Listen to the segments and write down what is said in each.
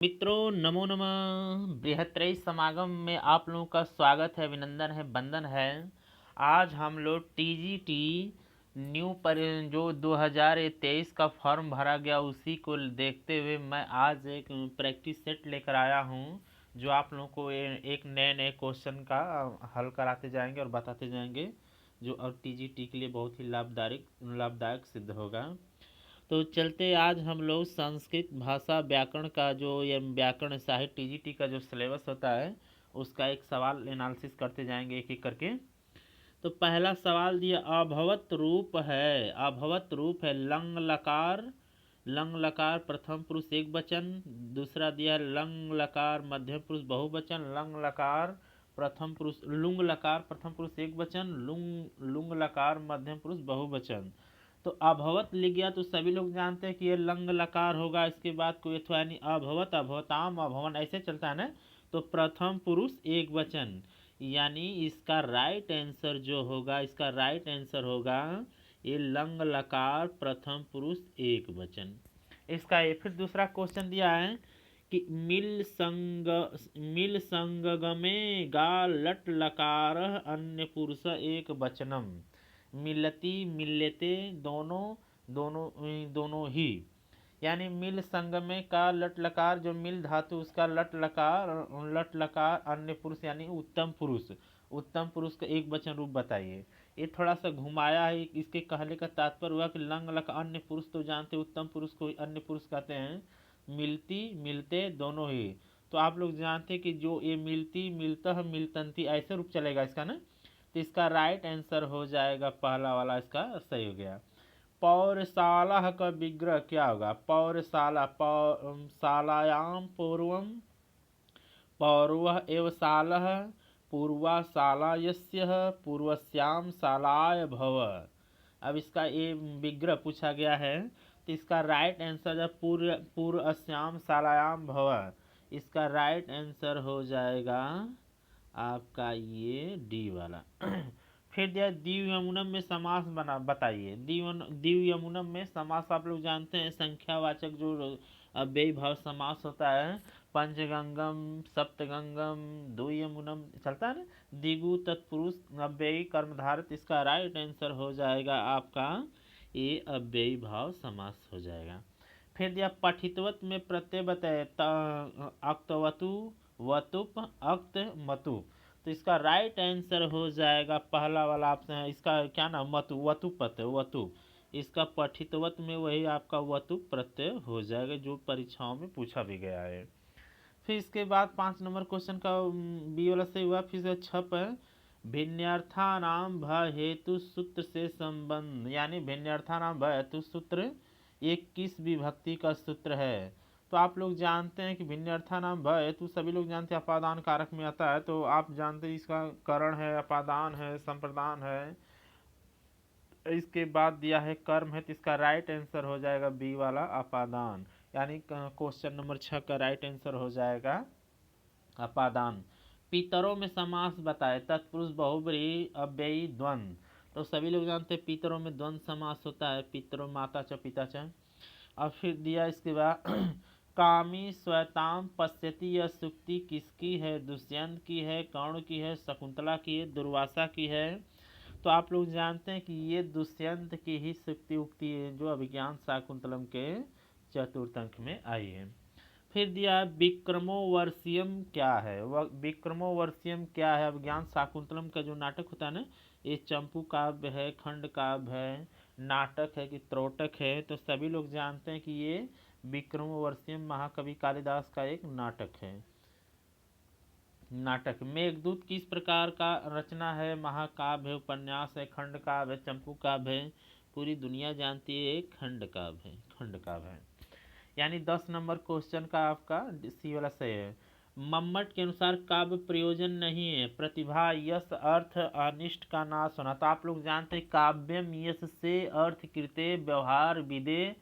मित्रों नमो नमः। बृहत्त्रयी समागम में आप लोगों का स्वागत है, अभिनंदन है, वंदन है। आज हम लोग टीजीटी न्यू पर जो 2023 का फॉर्म भरा गया उसी को देखते हुए मैं आज एक प्रैक्टिस सेट लेकर आया हूं, जो आप लोगों को एक नए नए क्वेश्चन का हल कराते जाएंगे और बताते जाएंगे, जो और टीजीटी के लिए बहुत ही लाभदायक सिद्ध होगा। तो चलते आज हम लोग संस्कृत भाषा व्याकरण का जो ये व्याकरण साहित्य टीजीटी का जो सिलेबस होता है उसका एक सवाल एनालिसिस करते जाएंगे एक एक करके। तो पहला सवाल दिया अभवत रूप है। अभवत रूप है लंग लकार प्रथम पुरुष एक वचन। दूसरा दिया है लंग लकार मध्यम पुरुष बहुवचन। लंग लकार प्रथम पुरुष लुंग लकार प्रथम पुरुष एक वचन। लुंग लकार मध्यम पुरुष बहुवचन। तो अभवत लिख गया तो सभी लोग जानते हैं कि ये लंग लकार होगा। इसके बाद कोई अथवा नहीं, अभवत अभवताम अभवन ऐसे चलता है ना। तो प्रथम पुरुष एक वचन, यानी इसका राइट आंसर जो होगा, इसका राइट आंसर होगा ये लंग लकार प्रथम पुरुष एक वचन। इसका ये फिर दूसरा क्वेश्चन दिया है कि मिल संगमे गा लट लकार अन्य पुरुष एक वचनम। मिलती मिलते दोनों दोनों दोनों ही, यानी मिल संगमे का लट लकार जो मिल धातु उसका लट लकार अन्य पुरुष यानी उत्तम पुरुष का एक वचन रूप बताइए। ये थोड़ा सा घुमाया है। इसके कहने का तात्पर्य हुआ कि लंग लक अन्य पुरुष तो जानते, उत्तम पुरुष को अन्य पुरुष कहते हैं। मिलती मिलते दोनों ही, तो आप लोग जानते कि जो ये मिलती मिलता मिलतंती ऐसे रूप चलेगा इसका ना। तो इसका राइट आंसर हो जाएगा पहला वाला, इसका सही हो गया। पौरशाला का विग्रह क्या होगा? पौरशाला शालायाम पूर्वम पौर्व एव शालः पूर्वा शाला यस्य पूर्वस्याम शालाय भव। अब इसका ये विग्रह पूछा गया है, तो इसका राइट आंसर है पूर्वस्याम शालायाम भव। इसका राइट आंसर हो जाएगा आपका ये डी वाला। फिर दिया दिव यमुनम में समास बना बताइए। दिव यमुनम में समास आप लोग जानते हैं, संख्यावाचक जो अव्ययी भाव समास होता है। पंचगंगम सप्तगंगम द्वियमुनम चलता है ना। दिगु तत्पुरुष अव्ययी कर्मधारत। इसका राइट आंसर हो जाएगा आपका ये अव्ययी भाव समास हो जाएगा। फिर दिया पठितवत में प्रत्यय बताए अक्तवतु वतुप अक्त मतु। तो इसका राइट आंसर हो जाएगा पहला वाला ऑप्शन है। इसका क्या नाम मतु वतुपत वतु। इसका पठितवत में वही आपका वतु प्रत्यय हो जाएगा, जो परीक्षाओं में पूछा भी गया है। फिर इसके बाद 5 नंबर क्वेश्चन का बी वाला से हुआ। फिर से छप है भिन्नार्थानाम भ हेतु सूत्र से संबंध, यानी भिन्नार्थानाम भ हेतु सूत्र एक किस विभक्ति का सूत्र है? तो आप लोग जानते हैं कि भिन्नार्थानाम भ हेतु सभी लोग जानते हैं अपादान कारक में आता है। तो आप जानते हैं इसका करण है, अपादान है, संप्रदान है। इसके बाद दिया है कर्म है, तो इसका राइट आंसर हो जाएगा बी वाला अपादान, यानी क्वेश्चन नंबर 6 का राइट आंसर हो जाएगा अपादान। पितरों में समास बताए तत्पुरुष बहुब्रीहि अव्ययी द्वंद्व। तो सभी लोग जानते हैं पितरों में द्वंद्व समास होता है, पितरों माता च पिता च। अब फिर दिया इसके बाद कामी स्वताम पश्यति, यह सुक्ति किसकी है? दुष्यंत की है, कर्ण की है, शकुंतला की है, दुर्वासा की है? तो आप लोग जानते हैं कि ये दुष्यंत की ही सुक्ति उक्ति है, जो अभिज्ञान शाकुंतलम के चतुर्थ अंक में आई है। फिर दिया विक्रमोर्वशीयम क्या है? वह विक्रमोर्वशीयम क्या है? अभिज्ञान शाकुंतलम का जो नाटक होता है ना, ये चंपू काव्य है, खंड काव्य है, नाटक है कि त्रोटक है? तो सभी लोग जानते हैं कि ये विक्रमोर्वशीयम महाकवि कालिदास का एक नाटक है। नाटक मेघदूत किस प्रकार का रचना है? महाकाव्य है, उपन्यास है, खंड काव्य है, चंपू काव्य है? पूरी दुनिया जानती है खंड काव्य है, खंड काव्य है। यानी 10 नंबर क्वेश्चन का आपका सी वाला सही है। मम्मट के अनुसार काव्य प्रयोजन नहीं है, प्रतिभा यश अर्थ अनिष्ट का नाश होना। तो आप लोग जानते हैं काव्यम यश से अर्थ कृते व्यवहार विदे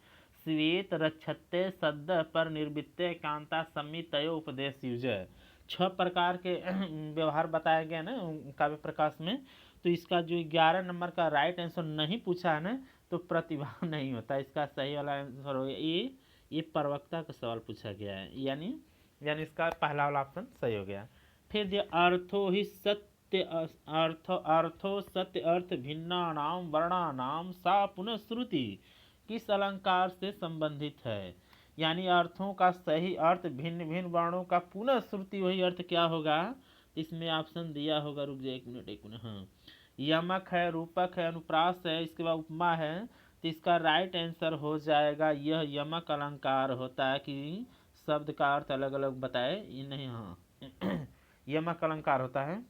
श्वेत रक्षते सद्य पर निर्वृत्ते कांता संमितयो उपदेश युजय। 6 प्रकार के व्यवहार बताए गए ना काव्य प्रकाश में। तो इसका जो 11 नंबर का राइट आंसर नहीं पूछा है ना, तो प्रतिभा नहीं होता। इसका सही वाला आंसर हो गया ये प्रवक्ता का सवाल पूछा गया है, यानी इसका पहला वाला ऑप्शन सही हो गया। फिर दिया अर्थो ही सत्य अर्थो सत्य अर्थ भिन्नानाम वर्णानाम सा पुनः श्रुति किस अलंकार से संबंधित है। यानी अर्थों का सही अर्थ भिन्न भिन्न वर्णों का पुनः श्रुति वही अर्थ क्या होगा। इसमें ऑप्शन दिया होगा, रुक जाए एक मिनट। हाँ, यमक है, रूपक है, अनुप्रास है, इसके बाद उपमा है। तो इसका राइट आंसर हो जाएगा यह यमक अलंकार होता है कि शब्द का अर्थ अलग अलग बताए, ये नहीं। हाँ यमक अलंकार होता है।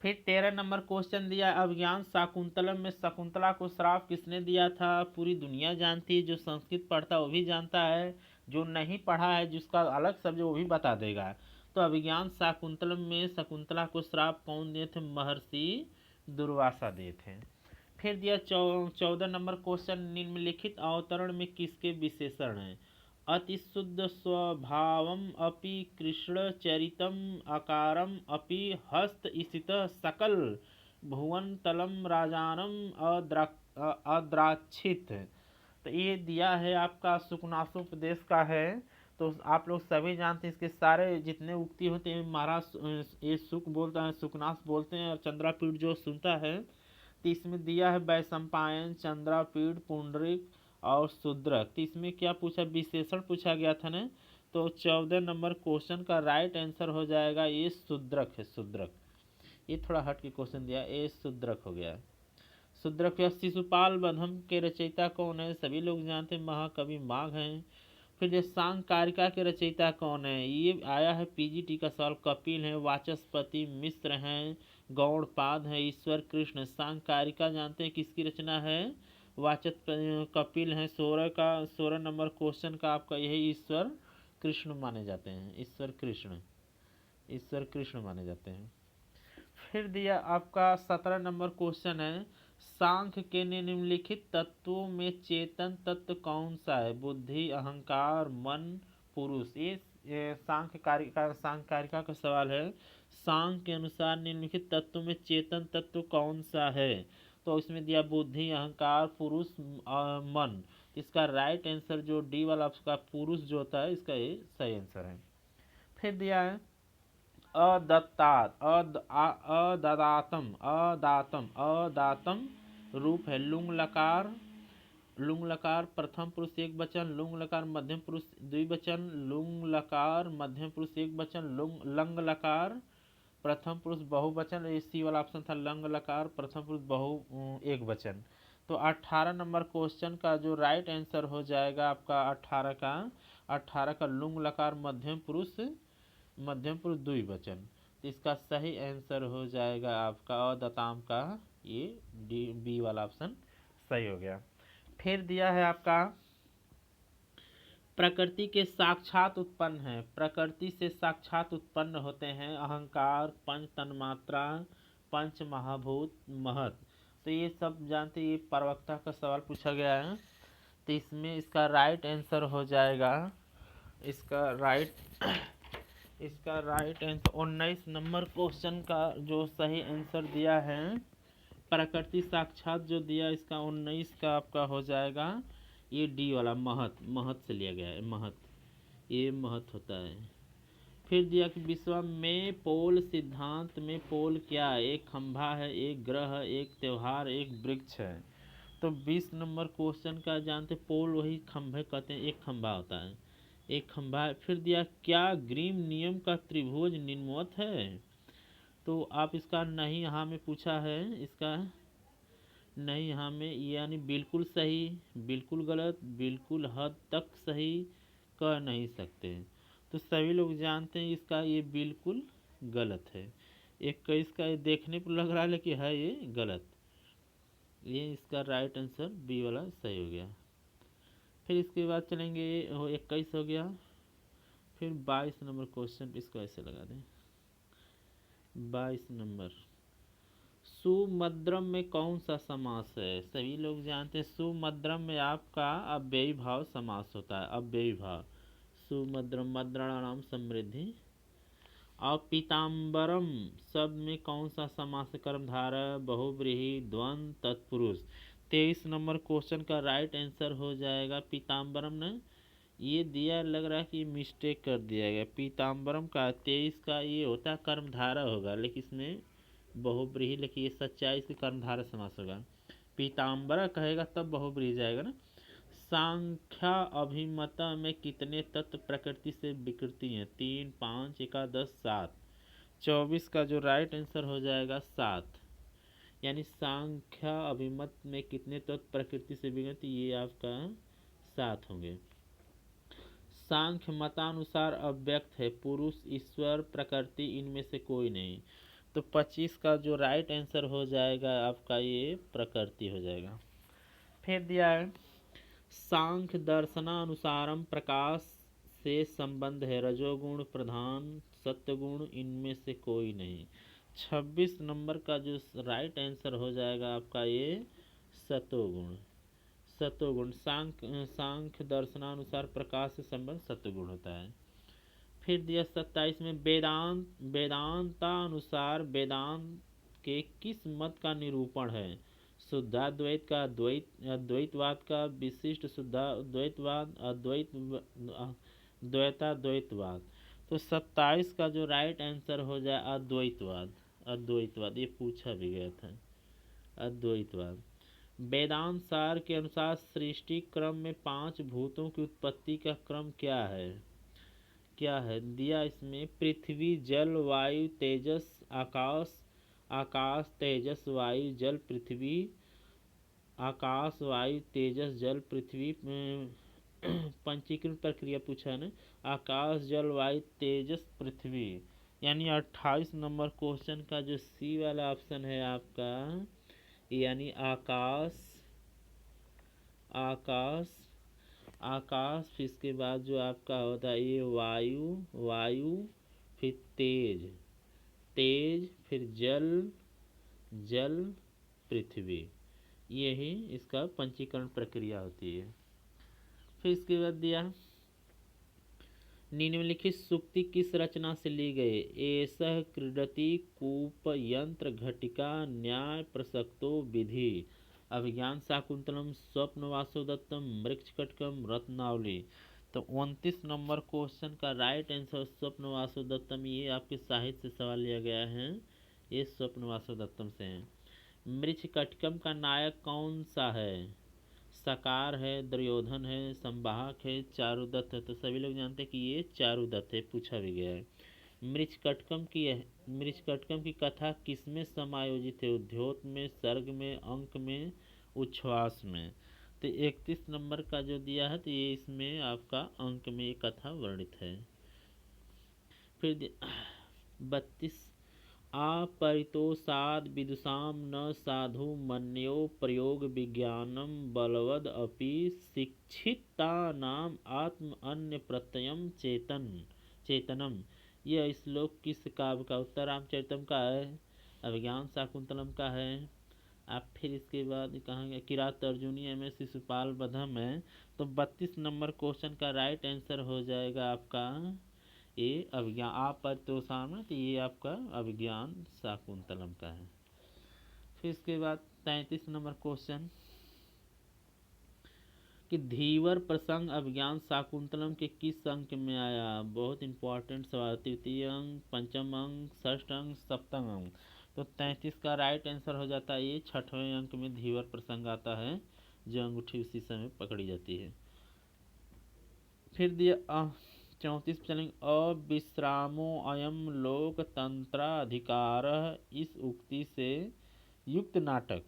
फिर 13 नंबर क्वेश्चन दिया, अभिज्ञान शाकुंतलम में शकुंतला को श्राप किसने दिया था। पूरी दुनिया जानती है, जो संस्कृत पढ़ता है वो भी जानता है, जो नहीं पढ़ा है जिसका अलग सब्जेक्ट वो भी बता देगा। तो अभिज्ञान शाकुंतलम में शकुंतला को श्राप कौन दिए थे, महर्षि दुर्वासा दिए थे। फिर दिया 14 नंबर क्वेश्चन, निम्नलिखित अवतरण में किसके विशेषण हैं। अति शुद्ध स्वभावम अपि कृष्ण चरितम आकारम अपि हस्त स्थित सकल भुवन तलम राजानम अद्राक्षित। तो ये दिया है आपका सुकनासोपदेश का है। तो आप लोग सभी जानते हैं इसके सारे जितने उक्ति होते हैं महाराज ये सुक बोलता है, सुकनास बोलते हैं, और चंद्रापीठ जो सुनता है। तो इसमें दिया है वैशंपायन, चंद्रापीठ, पुंडरिक और शूद्रक। तो इसमें क्या पूछा, विशेषण पूछा गया था ना। तो 14 नंबर क्वेश्चन का राइट आंसर हो जाएगा ये शूद्रक है, शूद्रक। ये थोड़ा हट के क्वेश्चन दिया, ये शूद्रक हो गया। शूद्रक या शिशुपाल बंधम के रचयिता कौन है, सभी लोग जानते हैं महाकवि माघ हैं। फिर जो सांकारिका के रचयिता कौन है, ये आया है पीजीटी का सवाल, कपिल है, वाचस्पति मिश्र हैं, गौड़पाद है, ईश्वर कृष्ण। सांकारिका जानते हैं किसकी रचना है, कपिल हैं। 16 नंबर क्वेश्चन का आपका यही ईश्वर कृष्ण माने जाते हैं, ईश्वर कृष्ण माने जाते हैं। फिर दिया आपका 17 नंबर क्वेश्चन है, सांख्य के निम्नलिखित तत्वों में चेतन तत्व कौन सा है। बुद्धि, अहंकार, मन, पुरुष। ये सांख्यकारिका का सवाल है। सांख्य के अनुसार निम्नलिखित तत्वों में चेतन तत्व कौन सा है। तो इसमें दिया बुद्धि, अहंकार, पुरुष, मन। इसका राइट आंसर जो डी वाला आपका पुरुष जो होता है, इसका ये सही आंसर है। फिर दिया है अदातम रूप है। लुंग लकार प्रथम पुरुष एक वचन, लुंग लकार मध्यम पुरुष द्विवचन, लुंग लकार मध्यम पुरुष एक वचन, लंग लकार प्रथम पुरुष बहुवचन। इसी वाला ऑप्शन था, लंग लकार प्रथम पुरुष बहु एक वचन। तो 18 नंबर क्वेश्चन का जो राइट आंसर हो जाएगा आपका 18 का लुंग लकार मध्यम पुरुष द्विवचन। तो इसका सही आंसर हो जाएगा आपका अदताम का ये बी वाला ऑप्शन सही हो गया। फिर दिया है आपका प्रकृति के साक्षात उत्पन्न है, प्रकृति से साक्षात उत्पन्न होते हैं अहंकार, पंच तन्मात्रा, पंच महाभूत, महत। तो ये सब जानते, ये प्रवक्ता का सवाल पूछा गया है। तो इसमें इसका राइट आंसर हो जाएगा, इसका राइट आंसर 19 नंबर क्वेश्चन का जो सही आंसर दिया है प्रकृति साक्षात जो दिया, इसका 19 का आपका हो जाएगा ये डी वाला महत से लिया गया है, ये महत होता है। फिर दिया कि विश्व में पोल सिद्धांत में पोल क्या है, एक खंभा है, एक ग्रह है, एक त्योहार, एक वृक्ष है। तो 20 नंबर क्वेश्चन का जानते, पोल वही खंभे कहते हैं, एक खंभा होता है, एक खंभा है। फिर दिया क्या ग्रीम नियम का त्रिभुज निम्नवत है। तो आप इसका नहीं यहाँ में पूछा है, इसका नहीं यहाँ में, यानी बिल्कुल सही, बिल्कुल गलत, बिल्कुल हद तक सही कह नहीं सकते। तो सभी लोग जानते हैं इसका ये बिल्कुल गलत है। 21 का देखने पर लग रहा है लेकिन है ये गलत। ये इसका राइट आंसर बी वाला सही हो गया। फिर इसके बाद चलेंगे 21 हो गया। फिर 22 नंबर क्वेश्चन, इसको ऐसे लगा दें। 22 नंबर, सुमद्रम में कौन सा समास है। सभी लोग जानते हैं सुमद्रम में आपका अव्ययी भाव समास होता है, अव्ययी भाव। सुमद्रम मद्रणानाम समृद्धि। और पीताम्बरम शब्द में कौन सा समास, कर्मधारय, बहुव्रीहि, द्वंद्व, तत्पुरुष। 23 नंबर क्वेश्चन का राइट आंसर हो जाएगा पीताम्बरम ने ये दिया लग रहा है कि मिस्टेक कर दिया गया। पीताम्बरम का 23 का ये होता है कर्मधारा होगा, लेकिन इसमें बहुब्रीहि लिखी, ये सच्चाई से कर्मधारा समास होगा। पीताम्बरा कहेगा तब बहुब्रीहि जाएगा ना। सांख्या अभिमता में कितने तत्व प्रकृति से विकृति हैं? 3, 5, एकादश, 7। 24 का जो राइट आंसर हो जाएगा 7। यानी सांख्या अभिमत में कितने तत्व प्रकृति से विकृति, ये आपका 7 होंगे। सांख्य मतानुसार अव्यक्त है, पुरुष, ईश्वर, प्रकृति, इनमें से कोई नहीं। तो 25 का जो राइट आंसर हो जाएगा आपका ये प्रकृति हो जाएगा। फिर दिया है सांख्य दर्शनानुसारम प्रकाश से संबंध है, रजोगुण, प्रधान, सत्वगुण, इनमें से कोई नहीं। 26 नंबर का जो राइट आंसर हो जाएगा आपका ये सतोगुण। सतोगुण सांख्य दर्शनानुसार प्रकाश से संबंध सतोगुण होता है। फिर दिया 27 में वेदांतानुसार वेदांत के किस मत का निरूपण है? शुद्धाद्वैत का, अद्वैतवाद का, विशिष्ट शुद्धाद्वैतवाद, द्वैताद्वैतवाद। तो 27 का जो राइट आंसर हो जाए अद्वैतवाद। अद्वैतवाद ये पूछा भी गया था, अद्वैतवाद। वेदांत सार के अनुसार सृष्टि क्रम में 5 भूतों की उत्पत्ति का क्रम क्या है? क्या है दिया इसमें? पृथ्वी, जल, वायु, तेजस, आकाश। आकाश, तेजस, वायु, जल, पृथ्वी। आकाश, वायु, तेजस, जल, पृथ्वी। पंचीकृत प्रक्रिया पूछा है ना। आकाश, जल, वायु, तेजस, पृथ्वी। यानी 28 नंबर क्वेश्चन का जो सी वाला ऑप्शन है आपका, यानी आकाश, आकाश, आकाश। फिर इसके बाद जो आपका होता है ये वायु, वायु, फिर तेज, तेज, फिर जल, जल, पृथ्वी। यही इसका पंचीकरण प्रक्रिया होती है। फिर इसके बाद दिया निम्नलिखित सूक्ति किस रचना से ली गई? एषः क्रीडति कूप यंत्र घटिका न्याय प्रसक्तो विधि। अभिज्ञान शाकुंतलम, स्वप्न वासुदत्तम, मृक्षकटकम, रत्नावली। तो 29 नंबर क्वेश्चन का राइट आंसर स्वप्न वासुदत्तम। ये आपके साहित्य से सवाल लिया गया है, ये स्वप्न वासुदत्तम से है। मृक्षकटकम का नायक कौन सा है? सकार है, दुर्योधन है, संवाहक है, चारुदत्त है। तो सभी लोग जानते हैं कि ये चारुदत्त है, पूछा भी गया है। मृच्छकटकम की कथा किसमें समायोजित है? उद्योत में, सर्ग में, अंक में, उच्छ्वास में। तो 31 नंबर का जो दिया है तो ये इसमें आपका अंक में ये कथा वर्णित है। फिर 32 अपरितोषाद विदुषां न साधु मन्यो प्रयोग विज्ञानम बलवद अपि शिक्षितानाम आत्म अन्य प्रत्ययम चेतनम। यह श्लोक किस काव्य का? उत्तर रामचरितम का है, अभिज्ञान शाकुंतलम का है। आप फिर इसके बाद कहेंगे किरात अर्जुनी में शिशुपाल बधम है। तो 32 नंबर क्वेश्चन का राइट आंसर हो जाएगा आपका ये अभिज्ञान अपरितोषाम है, तो ये आपका अभिज्ञान शाकुंतलम का है। फिर इसके बाद 33 नंबर क्वेश्चन कि धीवर प्रसंग अभिज्ञान शाकुंतलम के किस अंक में आया? बहुत इंपॉर्टेंट सवाल। तृतीय अंक, पंचम अंक, षष्ठ अंक, सप्तम अंक। तो 33 का राइट आंसर हो जाता है ये 6वें अंक में धीवर प्रसंग आता है, जो अंगूठी उसी समय पकड़ी जाती है। फिर दिया 34 चलेंगे। अविश्रामो अयम लोकतंत्राधिकार। इस उक्ति से युक्त नाटक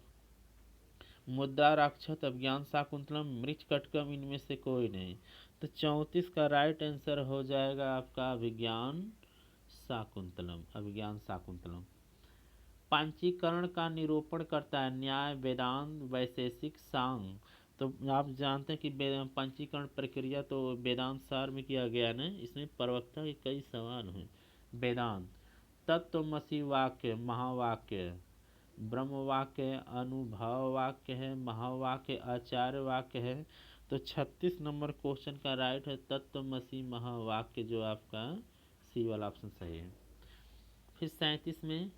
मुद्रा राक्षस, अभिज्ञान शाकुंतलम, मृच्छकटकम, इनमें से कोई नहीं। तो 34 का राइट आंसर हो जाएगा आपका अभिज्ञान शाकुंतलम। अभिज्ञान शाकुंतलम पंचीकरण का निरूपण करता है, न्याय, वेदांत, वैशेषिक, सांग। तो आप जानते हैं कि पंचीकरण प्रक्रिया तो वेदांत सार में किया गया ना, इसमें प्रवक्ता के कई सवाल हैं। वेदांत तत्वमसि वाक्य महावाक्य, ब्रह्म वाक्य, अनुभव वाक्य है, महावाक्य, आचार्य वाक्य है। तो 36 नंबर क्वेश्चन का राइट है तत्वमसि महावाक्य, जो आपका सी वाला ऑप्शन सही है। फिर 37 में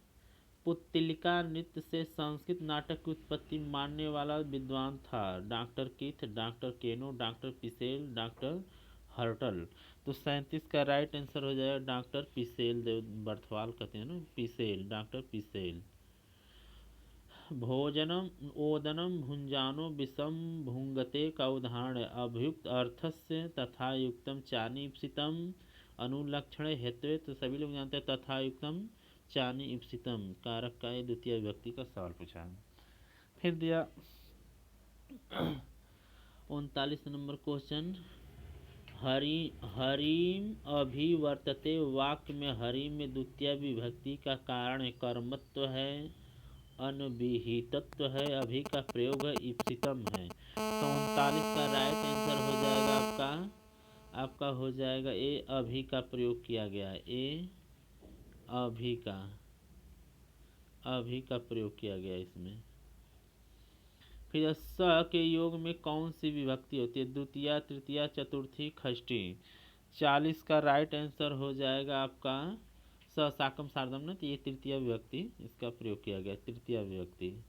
पुत्तलिका नृत्य से संस्कृत नाटक की उत्पत्ति मानने वाला विद्वान था? डॉक्टर किथ, डॉक्टर केनो, डॉक्टर पिसेल, डॉक्टर हर्टल। तो 37 का राइट आंसर हो जाएगा डॉक्टर पिसेल देव बर्थवाल कहते हैं ना, पिसेल, डॉक्टर पिसेल। भोजनम ओदनम भुंजानो विषम भुंगते का उदाहरण है। अभियुक्त अर्थस्य तथा युक्तम चानिप्सितम अनुलक्षण हेतु। तो सभी लोग जानते हैं तथा युक्तम चानिप्सितम कारक का ये द्वितीय विभक्ति का सवाल पूछा है। फिर दिया 39 नंबर क्वेश्चन, हरिम अभिवर्तते वाक्य में हरिम में द्वितीय विभक्ति का कारण कर्मत्व है, अनभिहितत्व है, अभी का प्रयोग है, इप्सितम है। तो 39 का राइट आंसर हो जाएगा आपका हो जाएगा ए, अभी का प्रयोग किया गया है। ए अभी का प्रयोग किया गया इसमें। फिर स के योग में कौन सी विभक्ति होती है? द्वितीया, तृतीया, चतुर्थी, षष्ठी। 40 का राइट आंसर हो जाएगा आपका स साकम सार्धम ना, तो ये तृतीय विभक्ति इसका प्रयोग किया गया, तृतीय विभक्ति।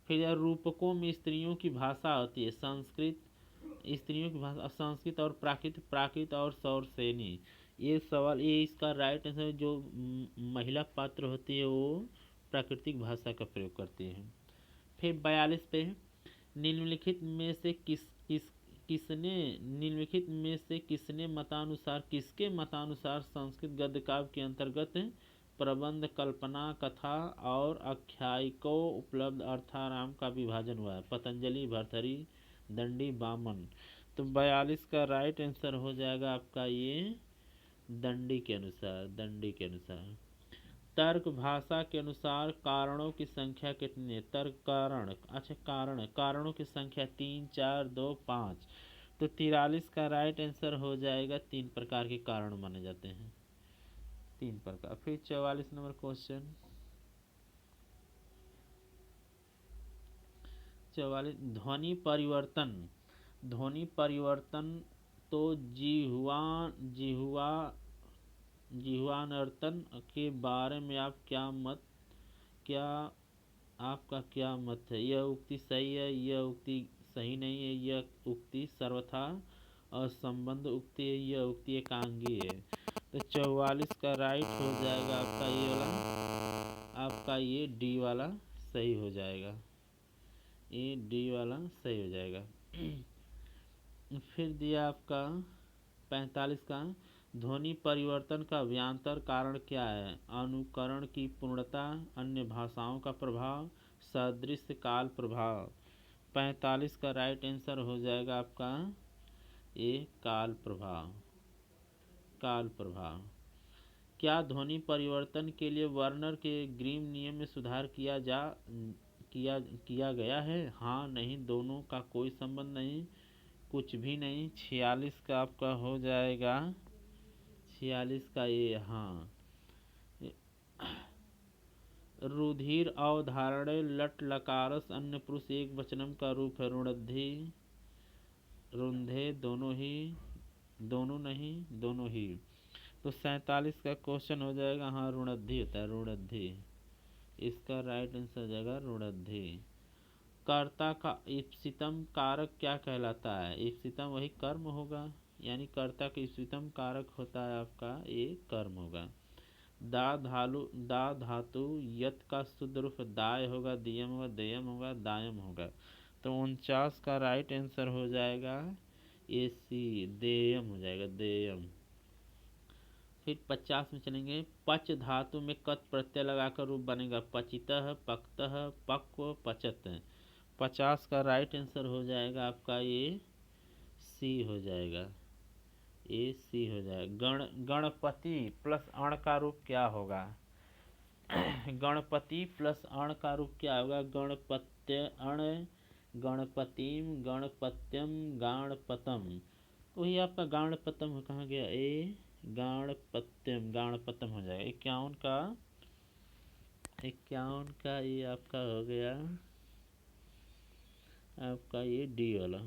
फिर यह रूपकों में स्त्रियों की भाषा होती है। संस्कृत स्त्रियों की भाषा, संस्कृत और प्राकृत, प्राकृत और सौरसेनी। ये सवाल ये इसका राइट आंसर, जो महिला पात्र होती है वो प्राकृतिक भाषा का प्रयोग करती है। फिर 42 पे, निम्नलिखित में से किसने मतानुसार, किसके मतानुसार संस्कृत गद्य काव्य के अंतर्गत प्रबंध, कल्पना, कथा और आख्यायिकों उपलब्ध अर्थाराम का विभाजन हुआ है? पतंजलि, भर्तृहरि, दंडी, वामन। तो 42 का राइट आंसर हो जाएगा आपका ये दंडी के अनुसार। तर्क भाषा के अनुसार कारणों की संख्या कितनी है? तर्क कारण, अच्छा कारणों की संख्या 3, 4, 2, 5। तो 43 का राइट आंसर हो जाएगा 3 प्रकार के कारण माने जाते हैं, 3 प्रकार। फिर 44 नंबर क्वेश्चन, 44 ध्वनि परिवर्तन तो जिह्वानर्तन के बारे में आपका क्या मत है? यह उक्ति सही है, यह उक्ति सही नहीं है, यह उक्ति सर्वथा असंबद्ध उक्ति है, यह उक्ति एकांगी है। तो 44 का राइट हो जाएगा आपका ये डी वाला सही हो जाएगा, ये डी वाला सही हो जाएगा। फिर दिया आपका 45 का, ध्वनि परिवर्तन का व्यांतर कारण क्या है? अनुकरण की पूर्णता, अन्य भाषाओं का प्रभाव, सदृश्य काल प्रभाव। 45 का राइट आंसर हो जाएगा आपका ये काल प्रभाव। क्या ध्वनि परिवर्तन के लिए वर्नर के ग्रीम नियम में सुधार किया गया है? हाँ, नहीं, दोनों का कोई संबंध नहीं, कुछ भी नहीं। 46 का आपका हो जाएगा 46 का ये हाँ। रुधिर अवधारणे लट लकारस अन्य पुरुष एक वचनम का रूप है। रुणद्धि, रुंधे, दोनों ही, दोनों नहीं, दोनों ही। तो 47 का क्वेश्चन हो जाएगा हाँ, रुणद्धि होता है, रुणद्धि। इसका राइट आंसर हो जाएगा रुणद्धि। कर्ता का इप्सितम कारक क्या कहलाता है? इप्सितम वही कर्म होगा, यानी कर्ता का इप्सितम कारक होता है आपका ये कर्म होगा। दा धातु यत का शुद्ध रूप दाय होगा, दियम होगा, दयम होगा, दायम होगा। तो 49 का राइट आंसर हो जाएगा ए सी, देयम हो जाएगा, देयम। फिर 50 में चलेंगे, पच धातु में कत प्रत्यय लगाकर रूप बनेगा। पचितः, पक्तः, पक्व, पचत। 50 का राइट आंसर हो जाएगा आपका ये सी हो जाएगा, ए सी हो जाएगा। गणपति प्लस अण का रूप क्या होगा? गणपति प्लस अण का रूप क्या होगा? गणपत्य अण, गणपतिम, गणपत्यम, गाणपतम। वही आपका गाणपतम कहाँ गया? ए गाणपत्यम हो जाएगा। 51 का ये आपका हो गया आपका ये डी वाला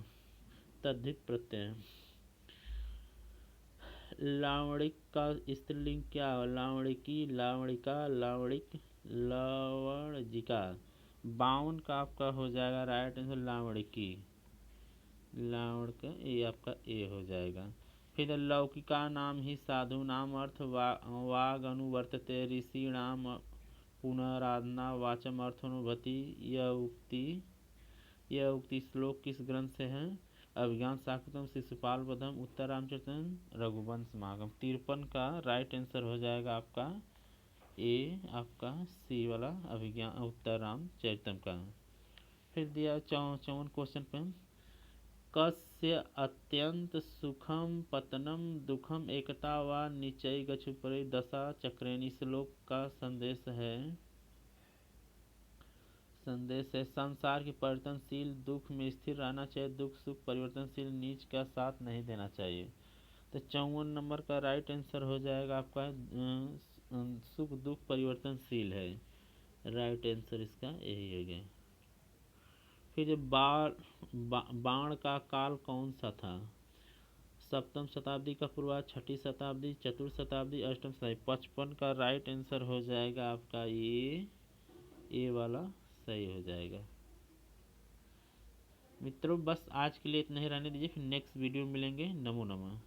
तद्धित प्रत्यय। लावणिक का स्त्रीलिंग क्या है? लावणिकी, लावणिका, लावणिक, लावणिका। 52 का आपका हो जाएगा राइट आंसर लावणिकी, लावणिका, ये आपका ए हो जाएगा। फिर लौकिका नाम ही साधु नाम अर्थ वाग अनुवर्तते ऋषि नाम पुनराराधना वाचम अर्थानुभूति। यह उक्ति श्लोक किस ग्रंथ से है? अभिज्ञान शाकुंतलम, शिशुपाल वधम, उत्तर रामचरितम, रघुवंश समागम। 53 का राइट आंसर हो जाएगा आपका ए, आपका सी वाला अभिज्ञान उत्तर रामचरितम का। फिर दिया 54 क्वेश्चन पे, कस्य अत्यंत सुखम पतनम दुखम एकता व निचय गच्छुपरि दशा चक्रेण। श्लोक का संदेश है संसार की परिवर्तनशील दुख में स्थिर रहना चाहिए, दुख सुख परिवर्तनशील नीच का साथ नहीं देना चाहिए। तो 54 नंबर का राइट आंसर हो जाएगा आपका सुख दुख परिवर्तनशील है, राइट आंसर इसका यही हो गया। फिर बाण का काल कौन सा था? सप्तम शताब्दी का पूर्वार्ध, छठी शताब्दी, चतुर्थ शताब्दी, अष्टम शताब्दी। 55 का राइट आंसर हो जाएगा आपका ये वाला सही हो जाएगा। मित्रों बस आज के लिए इतना ही रहने दीजिए, फिर नेक्स्ट वीडियो में मिलेंगे। नमो नमः।